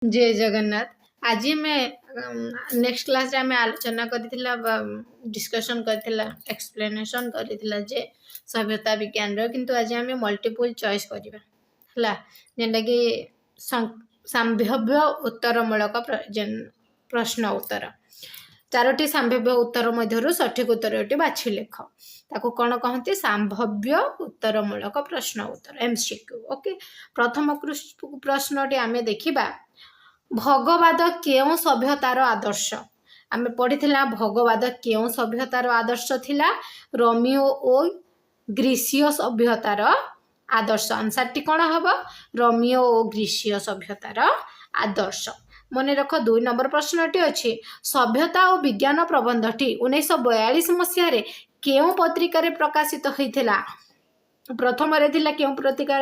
जय जगन्नाथ। आज मैं नेक्स्ट क्लास रे आलोचना करथिला डिस्कशन करथिला एक्सप्लेनेशन करथिला जे सभ्यता विज्ञान रो किंतु आज हमें मल्टीपल चॉइस करबा हला जेंटा कि संभाव्य उत्तरमूलक प्रश्न उत्तर चारोटी संभाव्य उत्तर मध्यरु सठिक उत्तरटी बाछि लेख ताको कोन कहते संभाव्य उत्तरमूलक प्रश्न उत्तर एमसीक्यू। ओके, प्रथम प्रश्नटी आमे देखिबा भगवाद केउं सभ्यतार आदर्श। आमे पढ़िथिला भगवाद केउं सभ्यतार आदर्श थिला रोमियो ओ ग्रीसीय सभ्यतार आदर्श। आंसरटी कोन हबो रोमियो ओ ग्रीसीय सभ्यतार आदर्श। मने रख 2 नंबर प्रश्नटी अछि सभ्यता और विज्ञान प्रबंधटी 1942 मसिया रे केउं पत्रिका रे प्रकाशित होइथिला। प्रथम रे थिला केउं पत्रिका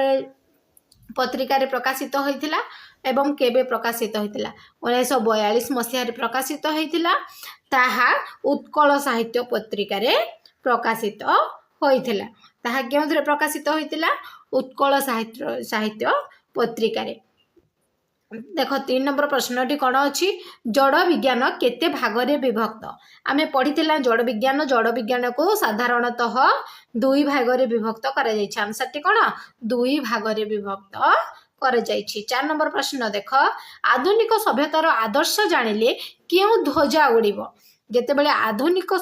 रे प्रकाशित होइथिला एवं केबे प्रकाशित होइथिला 1942 मसिया रे प्रकाशित होइथिला। ताहा उत्कल साहित्य पत्रिका रे प्रकाशित होइथिला। ताहा केउंथरे प्रकाशित होइथिला उत्कल साहित्य पत्रिका रे। देखो 3 नंबर प्रश्नटी कोन अछि जड़ विज्ञान केते भाग रे विभक्त। आमे पढ़िथिला जड़ विज्ञान को साधारणतः 2 भाग रे विभक्त करा जाय छै। आंसरटी कोन 2 भाग रे विभक्त करे जाइछि। 4 नंबर प्रश्न देख आधुनिक सभ्यतार आदर्श जानिले केउ ध्वजा उड़िबो। जेतेबेले आधुनिक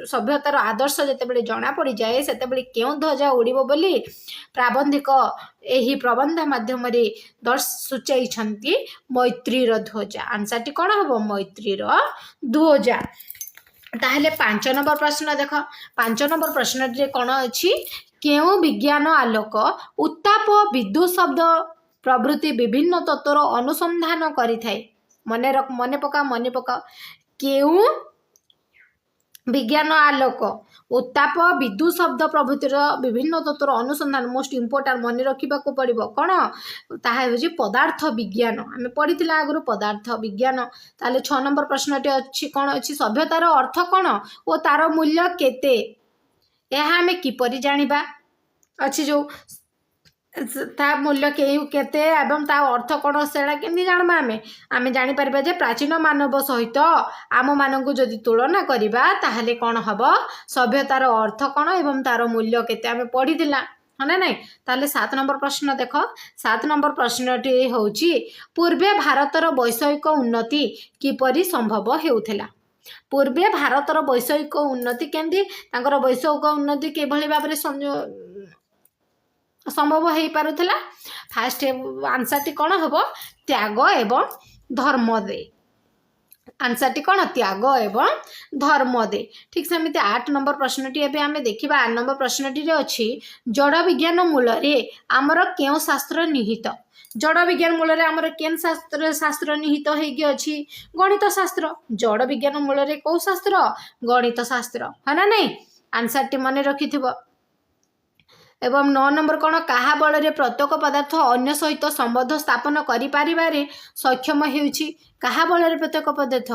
सभ्यतार आदर्श जेतेबेले जना पड़ी जाए सेतेबेले केउ ध्वजा उड़िबो बोली प्राबंधिक एही प्रबंध माध्यम रे सूचाई छंती मैत्रीर ध्वजा। आंसरटी कोन हबो मैत्रीर ध्वजा। ताहले 5 नंबर प्रश्न देख 5 नंबर प्रश्न रे कोन अछि केउ विज्ञान आलोक उत्ताप विद्युत शब्द प्रभृति विभिन्न तत्वर अनुसंधान करि थाए। मने पका केउ विज्ञान आलोक उत्ताप विद्युत शब्द प्रभृतिर विभिन्न तत्वर अनुसंधान मोस्ट इंपोर्टेंट मन रखा पड़ो कौन ताहा होची पदार्थ विज्ञान। आमे पढ़िथिला आगुरु पदार्थ विज्ञान। ताले 6 नंबर प्रश्नटी अछि कोन अछि सभ्यतार अर्थ कोन ओ तार मूल्य केते। एहा आमे किपरि जानिबा अछि जो ता मूल्य केते एवं ता अर्थ कोन सेडा केमि जानबा। आमे जानि परबा जे प्राचीन मानव सहित आम मानकु जदि तुलना करिबा ताहले कोन हबो सभ्यतार अर्थ कोन एवं तार मूल्य केते आमे पढ़िथिला हना नै। ताले 7 नंबर प्रश्न देख 7 नंबर प्रश्नटी होउची पूर्वे भारतर वैषयिक उन्नति किपरि संभव हेउथिला। पूर्वे भारतर वैषयिक उन्नति केंदी तांकर वैषयिक उन्नति के भली बाबरे संभव हो पारुथिला। फास्ट आंसरटी कोन हबो त्याग एवं धर्म दे। आंसरटी कोन त्याग एवं धर्म दे। ठीक सेमिति 8 नंबर प्रश्नटी एबे आमे देखिबा। 8 नंबर प्रश्नटी रे अछि जड़ विज्ञान मूल रे हमर केउ शास्त्र निहित। जड़ विज्ञान मूल रे हमर केन शास्त्र निहित हेगी अछि गणित शास्त्र। जड़ विज्ञान मूल रे को शास्त्र गणित शास्त्र हना नै। आंसरटी मने रखिथिबो। एवं 9 नंबर कोन कहा बल रे प्रत्येक पदार्थ अन्य सहित संबंध स्थापन करि पारिबारे सक्षम हेउची। कहा बल रे प्रत्येक पदार्थ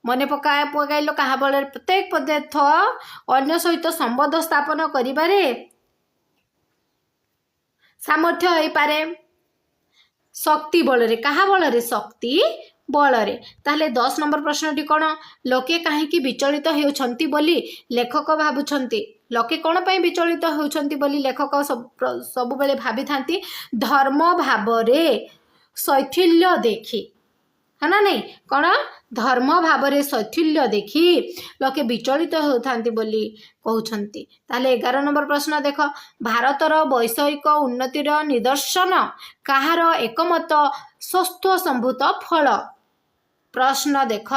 मने पकाइलो कहा बल रे प्रत्येक पदार्थ अन्य सहित संबंध स्थापन करिबारे सामर्थ्य होई पारे शक्ति बल रे। कहा बल रे शक्ति बल रे। ताहले 10 नंबर प्रश्नटी कोन लोके काहे कि विचलित हेउछंती बोली लेखक भाबुछंती। लोके कोन पई विचलित हेउछंती बोली लेखक सब बेले भाबी थांती धर्म भाव रे शैथिल्य देखी हना नै। कोन धर्म भाव रे शैथिल्य देखी लोके विचलित हेउथांती बोली कहउछंती। ताहले 11 नंबर प्रश्न देख भारतर वैषयिक उन्नतिर निदर्शन काहार एकमत स्वस्थ संभूत फल। प्रश्न देख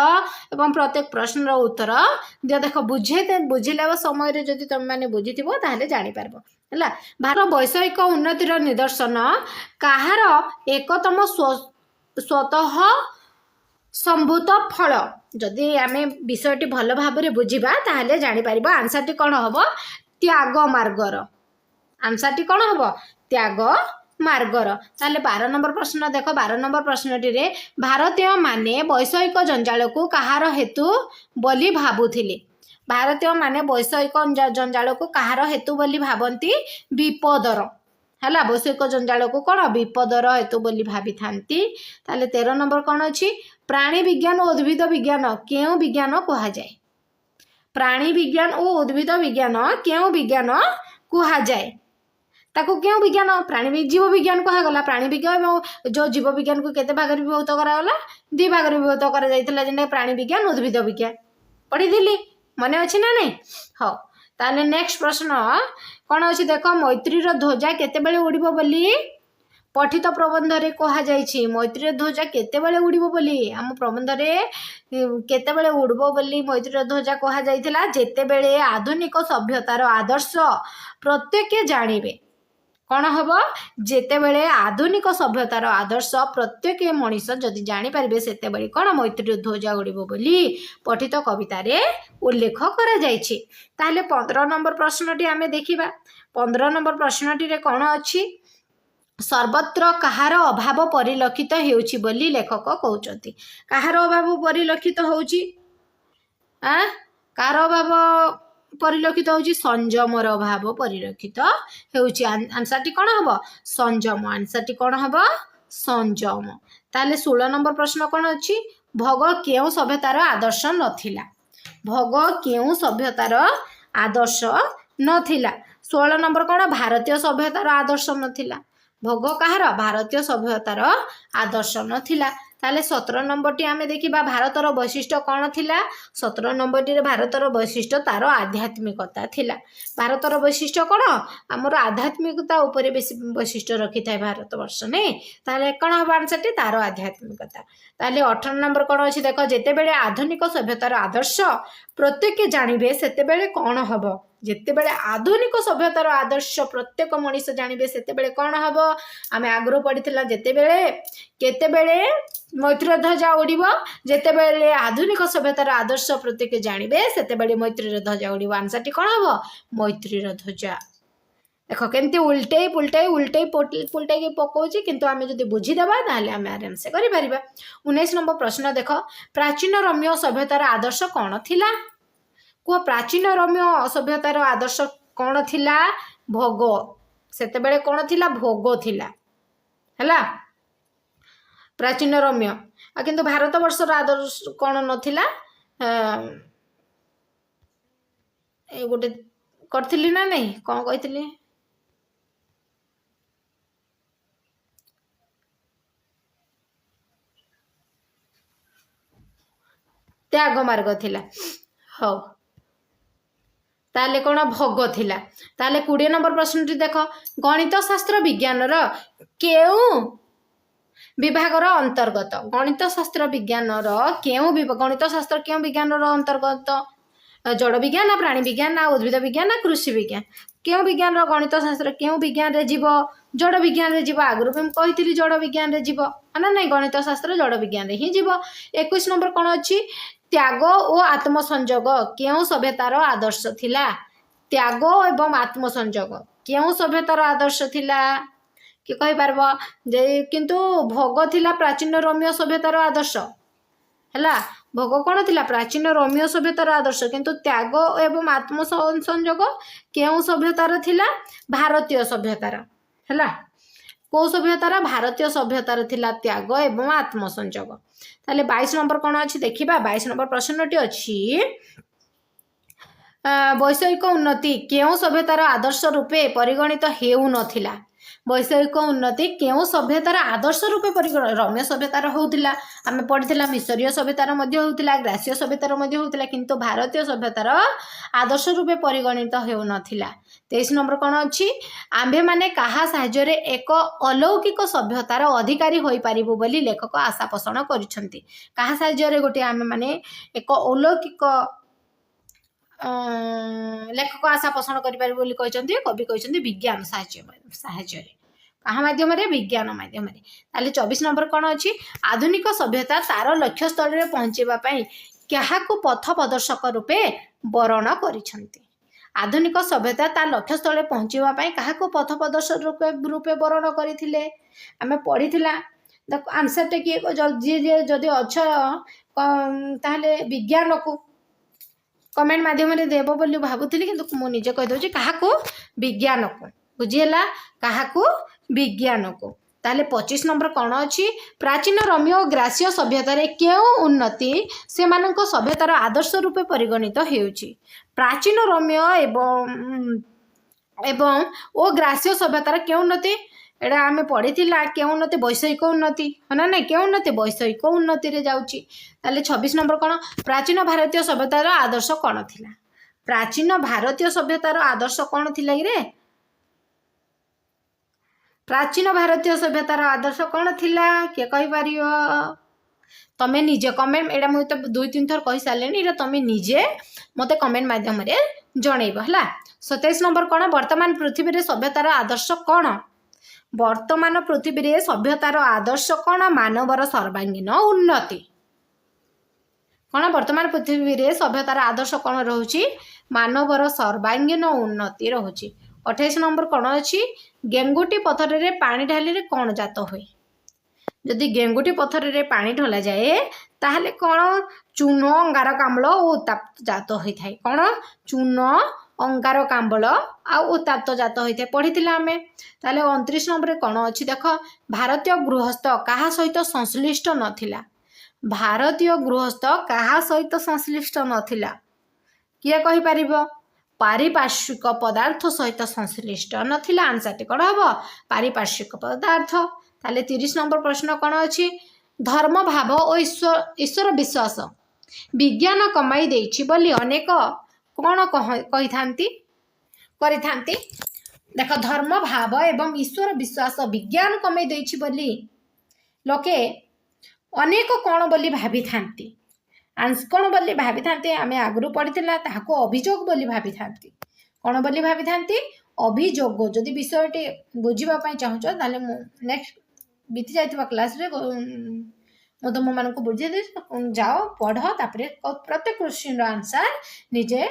एवं प्रत्येक प्रश्नर उत्तर दिया। देख बुझिले समय रे जदि तुम माने बुझिथिबो ताहले जानि पारबो हला। भारत वैषयिक उन्नतिर निदर्शन काहार एकतम स्वतः संभूत फल। जदि आमे विषयटी भल भाबरे बुझिबा ताहले जानि पारिबो। आंसरटी कोन हबो त्याग मार्गर। आंसरटी कोन हबो त्याग मार्गर। ताले 12 नंबर प्रश्न देख 12 नंबर प्रश्नटी रे भारतीय माने वैषयिक जंजाल को काहार हेतु बोली भाबुथिले। भारतीय माने वैषयिक जंजाल को काहार हेतु बोली भाबंती विपदर। ହେଲା ବୈଷୟିକ ଜଞ୍ଜାଳକୁ କ'ଣ ବିପଦର ହେତୁ ବୋଲି ଭାବିଥାନ୍ତି। ତାହେଲେ 13 ନମ୍ବର କ'ଣ ଅଛି ପ୍ରାଣୀ ବିଜ୍ଞାନ ଓ ଉଦ୍ଭିଦ ବିଜ୍ଞାନ କେଉଁ ବିଜ୍ଞାନ କୁହାଯାଏ? ପ୍ରାଣୀ ବିଜ୍ଞାନ ଓ ଉଦ୍ଭିଦ ବିଜ୍ଞାନ କେଉଁ ବିଜ୍ଞାନ କୁହାଯାଏ? ତାକୁ କେଉଁ ବିଜ୍ଞାନ ପ୍ରାଣୀ ଜୀବ ବିଜ୍ଞାନ କୁହାଗଲା। ପ୍ରାଣୀ ବିଜ୍ଞାନ ଏବଂ ଯେଉଁ ଜୀବ ବିଜ୍ଞାନକୁ କେତେ ଭାଗରେ ବିଭକ୍ତ କରାଗଲା 2 ଭାଗରେ ବିଭକ୍ତ କରାଯାଇଥିଲା ଯେମିତି ପ୍ରାଣୀ ବିଜ୍ଞାନ ଉଦ୍ଭିଦ ବିଜ୍ଞାନ ପଢ଼ିଥିଲି ମନେ ଅଛି ନା ନାହିଁ। ହଉ ତାହେଲେ ନେକ୍ସଟ ପ୍ରଶ୍ନ କ'ଣ ଅଛି ଦେଖ ମୈତ୍ରୀର ଧ୍ୱଜା କେତେବେଳେ ଉଡ଼ିବ ବୋଲି ପଠିତ ପ୍ରବନ୍ଧରେ କୁହାଯାଇଛି। ମୈତ୍ରୀର ଧ୍ୱଜା କେତେବେଳେ ଉଡ଼ିବ ବୋଲି ଆମ ପ୍ରବନ୍ଧରେ କେତେବେଳେ ଉଡ଼ିବ ବୋଲି ମୈତ୍ରୀର ଧ୍ୱଜା କୁହାଯାଇଥିଲା ଯେତେବେଳେ ଆଧୁନିକ ସଭ୍ୟତାର ଆଦର୍ଶ ପ୍ରତ୍ୟେକ ଜାଣିବେ। କ'ଣ ହେବ ଯେତେବେଳେ ଆଧୁନିକ ସଭ୍ୟତାର ଆଦର୍ଶ ପ୍ରତ୍ୟେକ ମଣିଷ ଯଦି ଜାଣିପାରିବେ ସେତେବେଳେ କ'ଣ ମୈତ୍ରୀର ଧ୍ୱଜା ଉଡ଼ିବ ବୋଲି ପଠିତ କବିତାରେ ଉଲ୍ଲେଖ କରାଯାଇଛି। ତାହେଲେ 15 ନମ୍ବର ପ୍ରଶ୍ନଟି ଆମେ ଦେଖିବା। 15 ନମ୍ବର ପ୍ରଶ୍ନଟିରେ କ'ଣ ଅଛି ସର୍ବତ୍ର କାହାର ଅଭାବ ପରିଲକ୍ଷିତ ହେଉଛି ବୋଲି ଲେଖକ କହୁଛନ୍ତି। କାହାର ଅଭାବ ପରିଲକ୍ଷିତ ହେଉଛି କାହାର ଅଭାବ ପରିଲକ୍ଷିତ ହେଉଛି ସଂଯମର ଅଭାବ ପରିଲକ୍ଷିତ ହେଉଛି। ଆନ୍ସରଟି କ'ଣ ହେବ ସଂଯମ। ଆନ୍ସରଟି କ'ଣ ହେବ ସଂଯମ। ତାହେଲେ 16 ନମ୍ବର ପ୍ରଶ୍ନ କ'ଣ ଅଛି ଭୋଗ କେଉଁ ସଭ୍ୟତାର ଆଦର୍ଶ ନଥିଲା? ଭୋଗ କେଉଁ ସଭ୍ୟତାର ଆଦର୍ଶ ନଥିଲା? 16 ନମ୍ବର କ'ଣ ଭାରତୀୟ ସଭ୍ୟତାର ଆଦର୍ଶ ନଥିଲା। ଭୋଗ କାହାର ଭାରତୀୟ ସଭ୍ୟତାର ଆଦର୍ଶ ନଥିଲା। ତାହେଲେ 17 ନମ୍ବରଟି ଆମେ ଦେଖିବା ଭାରତର ବୈଶିଷ୍ଟ୍ୟ କ'ଣ ଥିଲା? 17 ନମ୍ବରଟିରେ ଭାରତର ବୈଶିଷ୍ଟ୍ୟ ତାର ଆଧ୍ୟାତ୍ମିକତା ଥିଲା। ଭାରତର ବୈଶିଷ୍ଟ୍ୟ କ'ଣ ଆମର ଆଧ୍ୟାତ୍ମିକତା ଉପରେ ବେଶୀ ବୈଶିଷ୍ଟ୍ୟ ରଖିଥାଏ ଭାରତବର୍ଷ ନାଇଁ। ତାହେଲେ କ'ଣ ହେବ ଆନ୍ସରଟି ତାର ଆଧ୍ୟାତ୍ମିକତା। ତାହେଲେ 18 ନମ୍ବର କ'ଣ ଅଛି ଦେଖ ଯେତେବେଳେ ଆଧୁନିକ ସଭ୍ୟତାର ଆଦର୍ଶ ପ୍ରତ୍ୟେକ ଜାଣିବେ ସେତେବେଳେ କ'ଣ ହେବ? ଯେତେବେଳେ ଆଧୁନିକ ସଭ୍ୟତାର ଆଦର୍ଶ ପ୍ରତ୍ୟେକ ମଣିଷ ଜାଣିବେ ସେତେବେଳେ କ'ଣ ହେବ? ଆମେ ଆଗରୁ ପଢ଼ିଥିଲା ଯେତେବେଳେ କେତେବେଳେ ମୈତ୍ରୀର ଧ୍ୱଜା ଉଡ଼ିବ ଯେତେବେଳେ ଆଧୁନିକ ସଭ୍ୟତାର ଆଦର୍ଶ ପ୍ରତ୍ୟେକ ଜାଣିବେ ସେତେବେଳେ ମୈତ୍ରୀର ଧ୍ୱଜା ଉଡ଼ିବ। ଆନ୍ସରଟି କ'ଣ ହେବ ମୈତ୍ରୀର ଧ୍ୱଜା। ଦେଖ କେମିତି ଉଲ୍ଟେଇ ପୁଲ୍ଟେଇକି ପକଉଛି କିନ୍ତୁ ଆମେ ଯଦି ବୁଝିଦେବା ତାହେଲେ ଆମେ ଆରାମସେ କରିପାରିବା। 19 ନମ୍ବର ପ୍ରଶ୍ନ ଦେଖ ପ୍ରାଚୀନ ରୋମୀୟ ସଭ୍ୟତାର ଆଦର୍ଶ କ'ଣ ଥିଲା? କୁହ ପ୍ରାଚୀନ ରୋମୀୟ ସଭ୍ୟତାର ଆଦର୍ଶ କ'ଣ ଥିଲା? ଭୋଗ। ସେତେବେଳେ କ'ଣ ଥିଲା? ଭୋଗ ଥିଲା ହେଲା ପ୍ରାଚୀନ ରୋମୀୟ। କିନ୍ତୁ ଭାରତବର୍ଷର ଆଦର୍ଶ କ'ଣ ନଥିଲା? ଏ ଗୋଟେ କରିଥିଲି ନା ନାହିଁ କ'ଣ କହିଥିଲି ତ୍ୟାଗ ମାର୍ଗ ଥିଲା। ହଉ ତାହେଲେ କ'ଣ ଭୋଗ ଥିଲା। ତାହେଲେ 20 ନମ୍ବର ପ୍ରଶ୍ନଟି ଦେଖ ଗଣିତ ଶାସ୍ତ୍ର ବିଜ୍ଞାନର କେଉଁ ବିଭାଗର ଅନ୍ତର୍ଗତ? ଗଣିତ ଶାସ୍ତ୍ର ବିଜ୍ଞାନର କେଉଁ ଗଣିତ ଶାସ୍ତ୍ର କେଉଁ ବିଜ୍ଞାନର ଅନ୍ତର୍ଗତ? ଜଡ଼ ବିଜ୍ଞାନ ପ୍ରାଣୀ ବିଜ୍ଞାନ ଉଦ୍ଭିଦ ବିଜ୍ଞାନ କୃଷି ବିଜ୍ଞାନ କେଉଁ ବିଜ୍ଞାନର ଗଣିତ ଶାସ୍ତ୍ର କେଉଁ ବିଜ୍ଞାନରେ ଯିବ? ଜଡ଼ ବିଜ୍ଞାନରେ ଯିବ। ଆଗରୁ ବି ମୁଁ କହିଥିଲି ଜଡ଼ ବିଜ୍ଞାନରେ ଯିବ ନା ନାହିଁ ଗଣିତ ଶାସ୍ତ୍ର ଜଡ଼ ବିଜ୍ଞାନରେ ହିଁ ଯିବ। 21 ନମ୍ବର କ'ଣ ଅଛି ତ୍ୟାଗ ଓ ଆତ୍ମସଂଯୋଗ କେଉଁ ସଭ୍ୟତାର ଆଦର୍ଶ ଥିଲା? ତ୍ୟାଗ ଏବଂ ଆତ୍ମସଂଯୋଗ କେଉଁ ସଭ୍ୟତାର ଆଦର୍ଶ ଥିଲା? କିଏ କହିପାରିବ? ଯେ କିନ୍ତୁ ଭୋଗ ଥିଲା ପ୍ରାଚୀନ ରୋମୀୟ ସଭ୍ୟତାର ଆଦର୍ଶ ହେଲା। ଭୋଗ କ'ଣ ଥିଲା? ପ୍ରାଚୀନ ରୋମୀୟ ସଭ୍ୟତାର ଆଦର୍ଶ। କିନ୍ତୁ ତ୍ୟାଗ ଏବଂ ଆତ୍ମସଂଯୋଗ କେଉଁ ସଭ୍ୟତାର ଥିଲା? ଭାରତୀୟ ସଭ୍ୟତାର ହେଲା। କେଉଁ ସଭ୍ୟତାର? ଭାରତୀୟ ସଭ୍ୟତାର ଥିଲା ତ୍ୟାଗ ଏବଂ ଆତ୍ମସଂଯୋଗ। ତାହେଲେ 22 ନମ୍ବର କ'ଣ ଅଛି ଦେଖିବା। 22 ନମ୍ବର ପ୍ରଶ୍ନଟି ଅଛି ବୈଷୟିକ ଉନ୍ନତି କେଉଁ ସଭ୍ୟତାର ଆଦର୍ଶ ରୂପେ ପରିଗଣିତ ହେଉନଥିଲା? ବୈଷୟିକ ଉନ୍ନତି କେଉଁ ସଭ୍ୟତାର ଆଦର୍ଶ ରୂପେ ରୋମୀୟ ସଭ୍ୟତାର ହେଉଥିଲା। ଆମେ ପଢ଼ିଥିଲା ମିଶରୀୟ ସଭ୍ୟତାର ମଧ୍ୟ ହେଉଥିଲା ଗ୍ରାସୀୟ ସଭ୍ୟତାର ମଧ୍ୟ ହେଉଥିଲା କିନ୍ତୁ ଭାରତୀୟ ସଭ୍ୟତାର ଆଦର୍ଶ ରୂପେ ପରିଗଣିତ ହେଉନଥିଲା। 23 ନମ୍ବର କ'ଣ ଅଛି ଆମ୍ଭେମାନେ କାହା ସାହାଯ୍ୟରେ ଏକ ଅଲୌକିକ ସଭ୍ୟତାର ଅଧିକାରୀ ହୋଇପାରିବୁ ବୋଲି ଲେଖକ ଆଶା ପୋଷଣ କରିଛନ୍ତି। କାହା ସାହାଯ୍ୟରେ ଗୋଟିଏ ଆମେମାନେ ଏକ ଅଲୌକିକ ଲେଖକ ଆଶା ପୋଷଣ କରିପାରିବୁ ବୋଲି କହିଛନ୍ତି। କବି କହିଛନ୍ତି ବିଜ୍ଞାନ ସାହାଯ୍ୟରେ। କାହା ମାଧ୍ୟମରେ? ବିଜ୍ଞାନ ମାଧ୍ୟମରେ। ତାହେଲେ 24 ନମ୍ବର କ'ଣ ଅଛି ଆଧୁନିକ ସଭ୍ୟତା ତାର ଲକ୍ଷ୍ୟସ୍ଥଳରେ ପହଞ୍ଚିବା ପାଇଁ କାହାକୁ ପଥ ପ୍ରଦର୍ଶକ ରୂପେ ବରଣ କରିଛନ୍ତି? ଆଧୁନିକ ସଭ୍ୟତା ତା ଲକ୍ଷ୍ୟସ୍ଥଳରେ ପହଞ୍ଚିବା ପାଇଁ କାହାକୁ ପଥ ପ୍ରଦର୍ଶକ ରୂପେ ବରଣ କରିଥିଲେ? ଆମେ ପଢ଼ିଥିଲା। ଦେଖ ଆନ୍ସରଟା କିଏ ଯିଏ ଯଦି ଅଛ ତାହେଲେ ବିଜ୍ଞାନକୁ କମେଣ୍ଟ ମାଧ୍ୟମରେ ଦେବ ବୋଲି ଭାବୁଥିଲି କିନ୍ତୁ ମୁଁ ନିଜେ କହିଦେଉଛି କାହାକୁ? ବିଜ୍ଞାନକୁ बुझीगला काहाकू विज्ञान को ताले 25 नंबर कौन अच्छी प्राचीन रोमियो और ग्रासीय सभ्यतार केउ उन्नति से मानक सभ्यतार आदर्श रूपे परिगणित होउची प्राचीन रोमियो एवं ओ ग्रासीय सभ्यतार केउ उन्नति एटा आमे पढ़ीथिला केउ उन्नति वैषयिक उन्नति है ना केउ उन्नति वैषयिक उन्नति रे जाउची ताले 26 नंबर कौन प्राचीन भारतीय सभ्यतार आदर्श कौन थिला प्राचीन भारतीय सभ्यतार आदर्श कौन थिला रे प्राचीन भारतीय सभ्यतार आदर्श कौन थिला किए कहि पारियो तमे निजे कमेंट एटा मुझे तो 2-3 थर कहि सारे एटा तमे निजे मते कमेंट माध्यम रे जणैबो हला 27 नंबर कौन वर्तमान पृथ्वी रे सभ्यतार आदर्श कौन वर्तमान पृथ्वी रे सभ्यतार आदर्श कौन मानवर सर्वांगीन उन्नति कौन वर्तमान पृथ्वी रे सभ्यतार आदर्श कौन रहउची मानवर सर्वांगीन उन्नति रहउची 28 नंबर कौन अच्छी गेंगुटी पथर रे पानी ढाली रे कौन जात हुए जदि गेंगुटी पथर रे पानी ढला जाए ताहले कौन चून अंगारकाम्ल और उत्ताप्त जात होता है कौन चून अंगारकाम्ल आ उत्ताप्त जात होता है पढ़ी आमे ताहले 29 नंबर कौन अच्छी देख भारतीय गृहस्थ क्या सहित संश्लिष्ट नथिला भारतीय गृहस्थ क्या सहित संश्लिष्ट नथिला किए कहि परिबो पारिपार्श्विक पदार्थ सहित संश्लिष्ट नथिला आंसर कौन हम पारिपार्श्विक पदार्थ ताले 30 नंबर प्रश्न कौन अच्छी धर्म भाव और ईश्वर विश्वास विज्ञान कमाई देछि बोली अनेक कौन कहि थांती देख धर्म भाव एवं ईश्वर विश्वास विज्ञान कमाई देछि बोली लोके अनेक कौन बोली भाभी थांती कौन बोली भाभी थांती आम आगु पढ़ी अभियोग बोली भाभी थांती कौन बोली भाभी थांती अभियोग जदि विषयटी बुझापी चाहूँ ताले नेक्स्ट बीती जाइथिबा क्लास रे मु तुम मान को बुझे दे जाओ पढ़ तापरे प्रत्येक क्वेश्चन आंसर निजे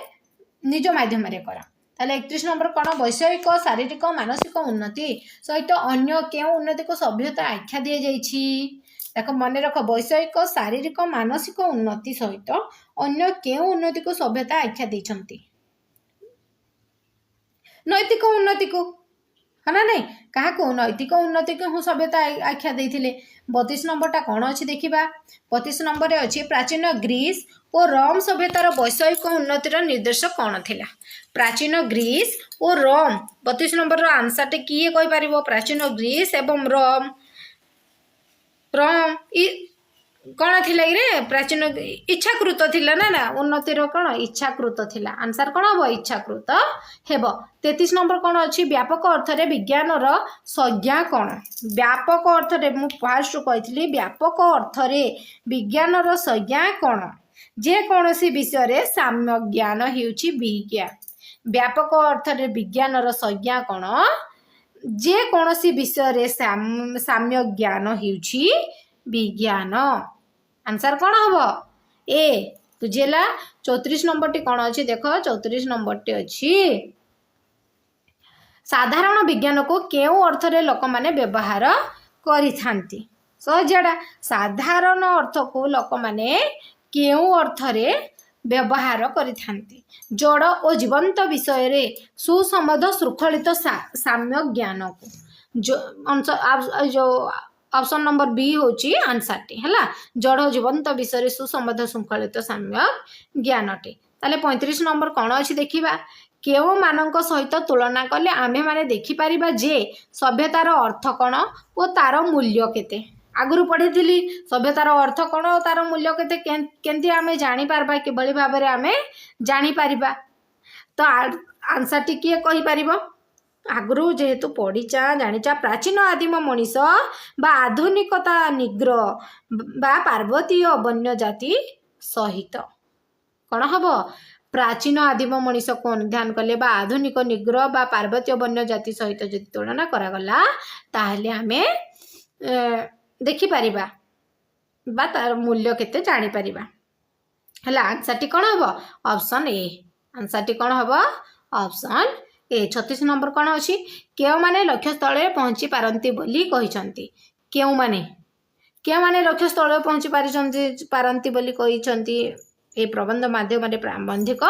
निज माध्यम रे करा ताले 31 नंबर कौन वैषयिक शारीरिक मानसिक उन्नति सहित अन्य केउ उन्नति को सभ्यता आख्या दि जाइछि देख मन रख वैषयिक शारीरिक मानसिक उन्नति सहित अन्य केउ उन्नति को सभ्यता आख्या देछंती नैतिक उन्नति को है ना नहीं क्या को नैतिक उन्नति को हूँ सभ्यता आख्या देथिले 32 नंबरटा कौन अच्छी देखा 32 नंबर अच्छी प्राचीन ग्रीस और रोम सभ्यतार वैषयिक उन्नतिर निर्देश कौन थिला प्राचीन ग्रीस और रोम 32 नंबर आंसर टे किए कहि परिबो प्राचीन ग्रीस एवं रोम कौन थिला रे प्राचीन इच्छाकृत थिला ना उन्नतिर कौन इच्छाकृत थिला आंसर कौन हम इच्छाकृत हेब 33 नंबर कौन अच्छी व्यापक अर्थ रे विज्ञान संज्ञा कौन व्यापक अर्थ रे मु फास्ट कही व्यापक अर्थ रे विज्ञान संज्ञा कौन जे कौनसी विषय रे साम्य ज्ञान हेउची विज्ञान व्यापक अर्थ रे विज्ञान संज्ञा कौन जे कौनसी विषय रे साम्य ज्ञान हेउची विज्ञान आंसर कौन हम ए बुझेला 34 नंबर टी कौन अच्छी देख 34 नंबर टी अच्छी साधारण विज्ञान को केउ अर्थ रे लोक माने व्यवहार करि थांती सहजड़ा साधारण अर्थ को लोक माने केउ अर्थ रे व्यवहार करि थांती जड़ और जीवंत विषय रे सुसंबद्ध शृंखलित साम्य ज्ञान को जो ऑप्शन नंबर बी होची आंसर टी हला जड़ जीवंत विषय रे सुसंबद्ध शृंखलित साम्य ज्ञान टी ताले 35 नंबर कौन अच्छी देखिबा केउ मानक सहित तुलना कले आमे माने देखि परिबा जे सभ्यतार अर्थ कौन और तार मूल्य केते आगुरु पढ़ी थी सभ्यतार अर्थ कौन और तार मूल्य केते केंती आमे जानि पारबा किबळी भाबरे आमे जानि पारिबा तो आंसर टी किए कहि परिबो आगुरु जेहेतु पढ़ीचा जानिचा प्राचीन आदिम मनीष बा आधुनिकता निग्रह बा पार्वतीय वन्य जाति सहित कौन हम प्राचीन आदिम मनीष को अनुध्यान कले बा आधुनिक निग्रह बा पार्वतीय वन्य जाति सहित जदि तुलना करागला ताहले आमे देखि परिबा बा तार मूल्य केते जानि परिबा हला आंसर टी कौन हम ऑप्शन ए आंसर टी कौन हम ऑप्शन ए 36 नंबर कौन अच्छी केउ माने लक्ष्य स्थल पहुँची पारती बोली कहिसंती केउ माने लक्ष्य स्थल पहुँची पारती बोली कहिसंती ए प्रबंध माध्यम प्रारंभिक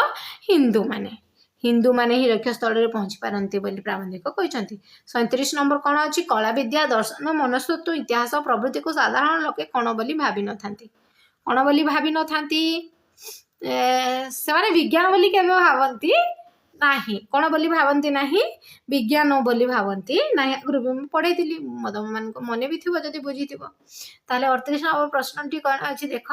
हिंदू माने हिंदू माने ही लक्ष्यस्थल में पहुँची पारती बोली प्राबंधिक कहते। 37 नंबर कौन अच्छी कला विद्या दर्शन मनस्तत्व इतिहास प्रभृति को साधारण लोके कौन बोली भावी न था कौन बोली भावी न था से विज्ञान बोली केवे भावती नाही कौन बोली भावती नाही विज्ञान बोली भावती नाही आगु भी पढ़े तुम मन भी थी जब बुझी ताले 38 नंबर प्रश्न टी कौन अच्छी देख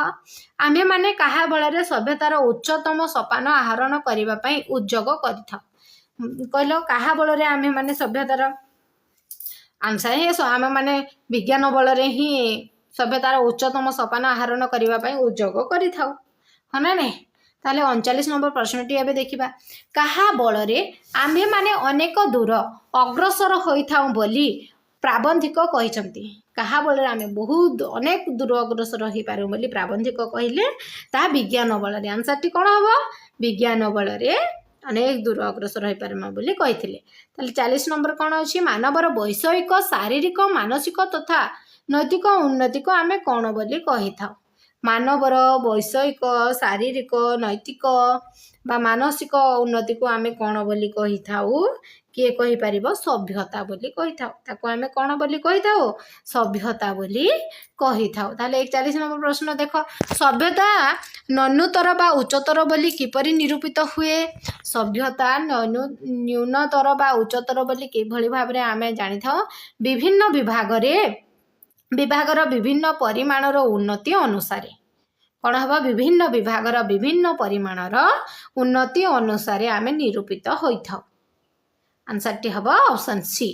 आमे माने कहा बल सभ्यतार उच्चतम सोपान आहरण करने उद्योग कहल कहा बल आमे माने सभ्यतार आंसर ही आमे माने विज्ञान बल ही सभ्यतार उच्चतम सोपान आहरण करने उद्योग करिथाउ हाँ ना नहीं ताले 39 नंबर प्रश्नटी एबे देखिबा कहा बलरे आमे माने अनेक दूर अग्रसर होइथाउ बोली प्राबंधिक कहिसंती कहा बलरे आमे बहुत अनेक दूर अग्रसर होई पारू बोली प्राबंधिक कहिले ता विज्ञान बलरे आंसर टी कोन हबो विज्ञान बलरे अनेक दूर अग्रसर होई पारमा बोली कहिथिले ताले 40 नंबर कोन अछि मानवर वैषयिक शारीरिक मानसिक तथा नैतिक उन्नति को आमे कोन बोली कहिथाउ मानवर वैषयिक शारीरिक नैतिक बा मानसिक उन्नति को आमे कौन बोली कही थाउ किए कहि परिबो सभ्यता बोली कही थाउ ताको आमे कौन बोली कही थाउ सभ्यता बोली कही थाउ ताले 41 नंबर प्रश्न देख सभ्यता न्यूनतर बा उच्चतर बोली किपरि निरूपित हुए सभ्यता न्यूनतर बा उच्चतर बोली किभଳି भाबरे आमे जानि थाउ विभिन्न विभागर विभिन्न परिमाणर उन्नति अनुसार कौन हम विभिन्न विभागर विभिन्न परिमाणर उन्नति अनुसार आमे निरूपित होइथाउ आंसर टी हम ऑप्शन सी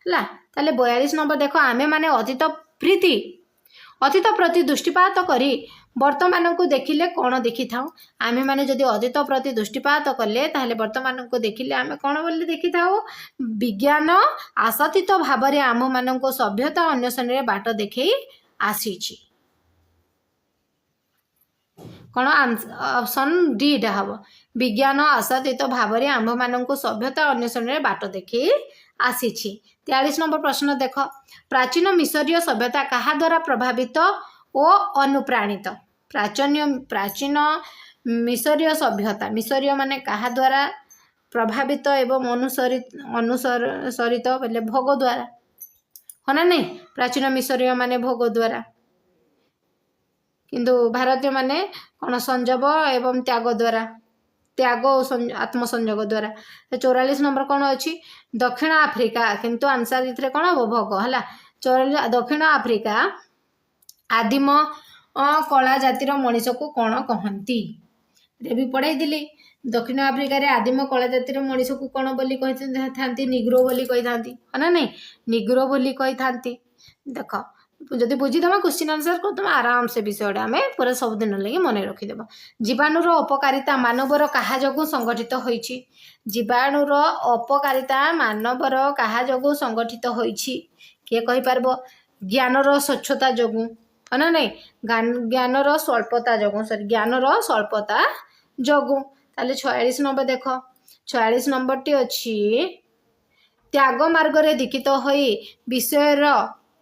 है ताले 42 नंबर देख आमे माने अतीत प्रति दृष्टिपात करी वर्तमान को देखिले कौन देखि थाउ आमे माने जदि अतीत प्रति दृष्टिपात कले ताहले वर्तमान को देखिले आमे कौन बोली देखि थाउ विज्ञान आशातीत भाव आम मान सभ्यता अन्वेषण रे बाट देखै आसीछि कौन ऑप्शन डी हम विज्ञान आशातीत भाव आम मान सभ्यता अन्वेषण रे बाट देखै आसीछि 43 नंबर प्रश्न देख प्राचीन मिसरीय सभ्यता कहा द्वारा प्रभावित और अनुप्राणित प्राचीन मिसरीय सभ्यता मिसरीय माने कहा द्वारा प्रभावित एवं अनुसरित बोले भोग द्वारा हाँ ना नहीं प्राचीन मिसरीय माने भोग द्वारा किंतु भारतीय माने कौन संजोग एवं त्याग द्वारा त्याग आत्मसंजोग द्वारा 44 नंबर कौन अच्छी दक्षिण आफ्रिका किंतु आंसर इथरे कौन हम भोग है दक्षिण आफ्रिका आदिम कला जातिर मनीष को कौन कहती भी पढ़ाई दिली दक्षिण आफ्रिका रे आदिम कला जातिर मनीष को कौन बोली कही निग्रो बोली कही था ना नहीं निग्रो बोली कही था देख जदि बुझीदमा क्वेश्चन आंसर करदमा आराम से विषय आम पूरा सबुदिन लगे मन रखिदेव जीवाणुर अपकारिता मानवर कहा जोगु संगठित होइछि जीवाणुर अपकारिता मानवर कहा जोगु संगठित होइछि किए कहि पारबो ज्ञानर स्वच्छता जोगु ना नहीं ज्ञानर स्वल्पता जोगु सॉरी ज्ञानर स्वल्पता जोगु ताले 46 नंबर देख 46 नंबर टी अछि त्याग मार्ग रे दीक्षित होई विषयर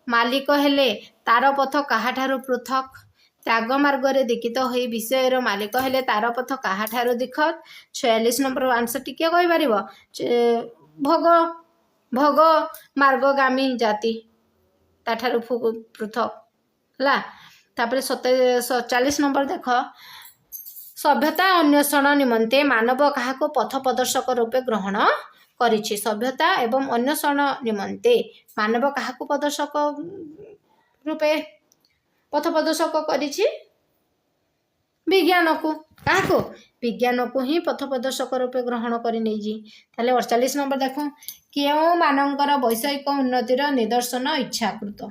मालिक हेले तार पथ कहा ठारू पृथक त्याग मार्ग रे दीक्षित होई विषयर मालिक हेले तार पथ कहा ठारू दिखत 46 नंबर आंसर टी के कहि परिबो भोग भोग मार्गगामी जाति ताठारू पृथक ला तापरे 47 नंबर देख सभ्यता अन्वेषण निमंते मानव कहा को पथ प्रदर्शक रूपे ग्रहण करिछि सभ्यता एवं अन्वेषण निमंते मानव कहा को प्रदर्शक रूपे पथ प्रदर्शक करिछि विज्ञान को कहा को विज्ञान को ही पथ प्रदर्शक रूपे ग्रहण करि नेजी ताले 48 नंबर देखो केउ मानकर वैषयिक उन्नतिर निदर्शन इच्छाकृत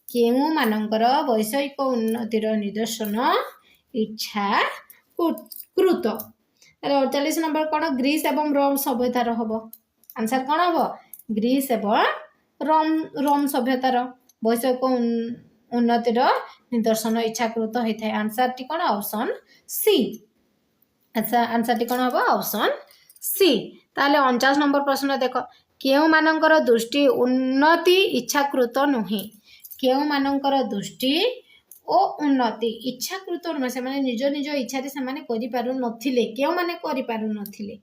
केउ मानकर वैषयिक उन्नतिर निदर्शन इच्छा कृत 48 नंबर कौन ग्रीस एवं रोम सभ्यतार हम आंसर कौन हम ग्रीस एवं रोम सभ्यतार वैषयिक उन्नतिर निदर्शन इच्छाकृत होता है आंसर टी कौन ऑप्शन सी आंसर टी कौन हम ऑप्शन सी ताले 49 नंबर प्रश्न देख केउ मानकर दृष्टि उन्नति इच्छाकृत नुहे केउ मानकर दृष्टि ओ उन्नति इच्छाकृत नुहे से निज निज इच्छा से करि पारु नथिले केउ माने करि पारु नथिले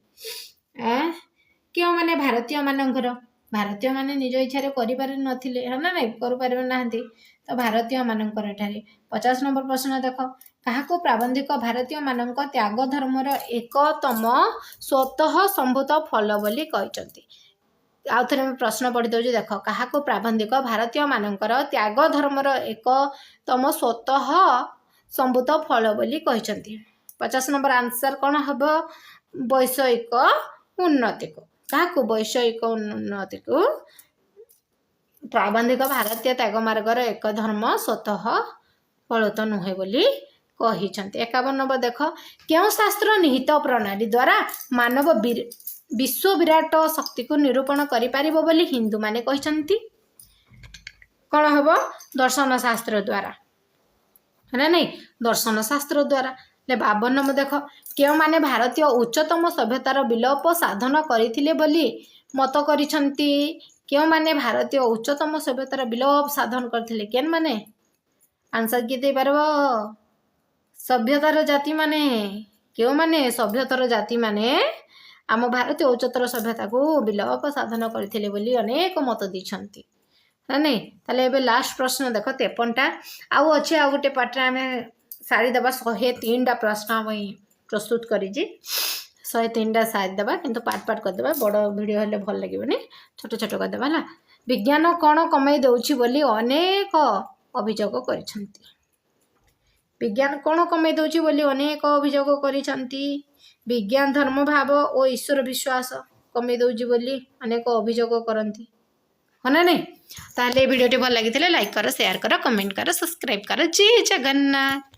କେଉଁମାନେ ଭାରତୀୟମାନେ ନିଜ ଇଚ୍ଛାରେ କରିପାରି ନଥିଲେ ହଁ ନା ନାଇଁ କରିପାରିବେ ନାହାନ୍ତି ତ ଭାରତୀୟମାନଙ୍କର ଏଠାରେ 50 ନମ୍ବର ପ୍ରଶ୍ନ ଦେଖ କାହାକୁ ପ୍ରାବନ୍ଧିକ ଭାରତୀୟମାନଙ୍କ ତ୍ୟାଗ ଧର୍ମର ଏକତମ ସ୍ୱତଃ ସମ୍ଭୂତ ଫଳ ବୋଲି କହିଛନ୍ତି। ଆଉ ଥରେ ମୁଁ ପ୍ରଶ୍ନ ପଢ଼ି ଦେଉଛି ଦେଖ କାହାକୁ ପ୍ରାବନ୍ଧିକ ଭାରତୀୟମାନଙ୍କର ତ୍ୟାଗ ଧର୍ମର ଏକତମ ସ୍ୱତଃ ସମ୍ଭୂତ ଫଳ ବୋଲି କହିଛନ୍ତି। 50 ନମ୍ବର ଆନ୍ସର କ'ଣ ହେବ ବୈଷୟିକ ଉନ୍ନତିକୁ କାହାକୁ ବୈଷୟିକ ଉନ୍ନତିକୁ ପ୍ରାବନ୍ଧିକ ଭାରତୀୟ ତ୍ୟାଗ ମାର୍ଗର ଏକ ଧର୍ମ ସ୍ୱତଃ ଫଳିତ ନୁହେଁ ବୋଲି କହିଛନ୍ତି। 51 ନମ୍ବର ଦେଖ କେଉଁ ଶାସ୍ତ୍ର ନିହିତ ପ୍ରଣାଳୀ ଦ୍ୱାରା ମାନବ ବିଶ୍ୱ ବିରାଟ ଶକ୍ତିକୁ ନିରୂପଣ କରିପାରିବ ବୋଲି ହିନ୍ଦୁମାନେ କହିଛନ୍ତି। କ'ଣ ହେବ ଦର୍ଶନ ଶାସ୍ତ୍ର ଦ୍ୱାରା ନା ନାଇଁ ଦର୍ଶନ ଶାସ୍ତ୍ର ଦ୍ୱାରା। 52 ନମ୍ବର ଦେଖ କେଉଁମାନେ ଭାରତୀୟ ଉଚ୍ଚତମ ସଭ୍ୟତାର ବିଲୋପ ସାଧନ କରିଥିଲେ ବୋଲି ମତ କରିଛନ୍ତି। କେଉଁମାନେ ଭାରତୀୟ ଉଚ୍ଚତମ ସଭ୍ୟତାର ବିଲୋପ ସାଧନ କରିଥିଲେ କେଉଁମାନେ ଆନ୍ସର କିଏ ଦେଇପାରିବ ସଭ୍ୟତାର ଜାତିମାନେ କେଉଁମାନେ ସଭ୍ୟତାର ଜାତିମାନେ ଆମ ଭାରତୀୟ ଉଚ୍ଚତର ସଭ୍ୟତାକୁ ବିଲୋପ ସାଧନ କରିଥିଲେ ବୋଲି ଅନେକ ମତ ଦେଇଛନ୍ତି ନା ନାଇଁ। ତାହେଲେ ଏବେ ଲାଷ୍ଟ ପ୍ରଶ୍ନ ଦେଖ 53ଟା ଆଉ ଅଛି ଆଉ ଗୋଟେ ପାର୍ଟରେ ଆମେ ସାରିଦେବା 103ଟା ପ୍ରଶ୍ନ ପାଇଁ ପ୍ରସ୍ତୁତ କରିଛି 103ଟା ସାରିଦେବା କିନ୍ତୁ ପାର୍ଟ କରିଦେବା ବଡ଼ ଭିଡ଼ିଓ ହେଲେ ଭଲ ଲାଗିବନି ଛୋଟ ଛୋଟ କରିଦେବା ହେଲା। ବିଜ୍ଞାନ କ'ଣ କମେଇ ଦେଉଛି ବୋଲି ଅନେକ ଅଭିଯୋଗ କରିଛନ୍ତି। ବିଜ୍ଞାନ କ'ଣ କମେଇ ଦେଉଛି ବୋଲି ଅନେକ ଅଭିଯୋଗ କରିଛନ୍ତି। ବିଜ୍ଞାନ ଧର୍ମ ଭାବ ଓ ଈଶ୍ୱର ବିଶ୍ୱାସ କମେଇ ଦେଉଛି ବୋଲି ଅନେକ ଅଭିଯୋଗ କରନ୍ତି ହଁ ନା ନାଇଁ। ତାହେଲେ ଏ ଭିଡ଼ିଓଟି ଭଲ ଲାଗିଥିଲେ ଲାଇକ୍ କର ସେୟାର କର କମେଣ୍ଟ କର ସବସ୍କ୍ରାଇବ୍ କର ଜୟ ଜଗନ୍ନାଥ।